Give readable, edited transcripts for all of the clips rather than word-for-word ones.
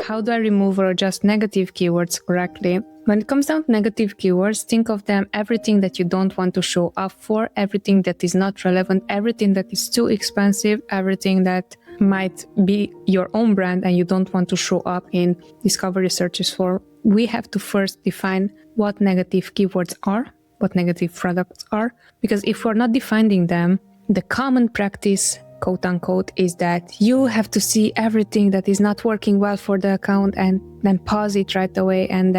how do I remove or adjust negative keywords correctly? When it comes down to negative keywords, think of them everything that you don't want to show up for, everything that is not relevant, everything that is too expensive, everything that might be your own brand and you don't want to show up in discovery searches for. We have to first define what negative keywords are, what negative products are, because if we're not defining them, the common practice, quote unquote, is that you have to see everything that is not working well for the account and then pause it right away. And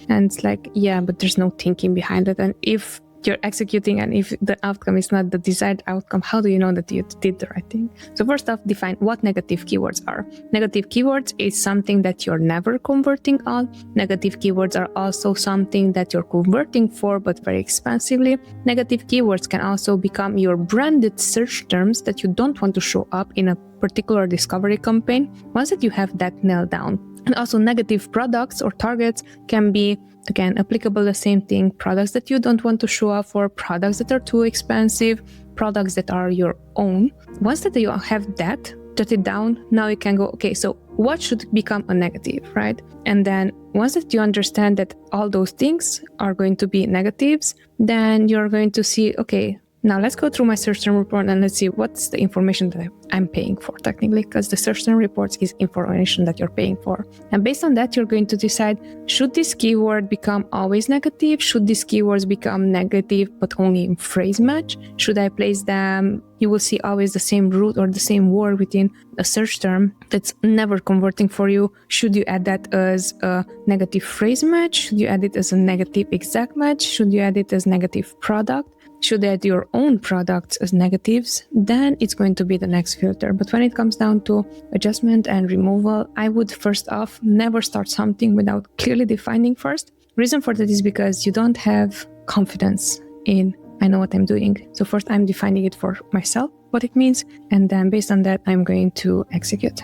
it's like, yeah, but there's no thinking behind it. And if you're executing and if the outcome is not the desired outcome, how do you know that you did the right thing? So first off, define what negative keywords are. Negative keywords is something that you're never converting on. Negative keywords are also something that you're converting for, but very expensively. Negative keywords can also become your branded search terms that you don't want to show up in a particular discovery campaign. Once that you have that nailed down. And also negative products or targets can be, again, applicable the same thing. Products that you don't want to show up for, products that are too expensive, products that are your own. Once that you have that, jot it down, now you can go, okay, so what should become a negative, right? And then once that you understand that all those things are going to be negatives, then you're going to see, okay, now let's go through my search term report and let's see what's the information that I'm paying for technically, because the search term reports is information that you're paying for. And based on that, you're going to decide, should this keyword become always negative? Should these keywords become negative, but only in phrase match? Should I place them? You will see always the same root or the same word within a search term that's never converting for you. Should you add that as a negative phrase match? Should you add it as a negative exact match? Should you add it as negative product? Should you add your own products as negatives? Then it's going to be the next filter. But when it comes down to adjustment and removal, I would first off never start something without clearly defining first. Reason for that is because you don't have confidence in, I know what I'm doing. So first I'm defining it for myself, what it means. And then based on that, I'm going to execute.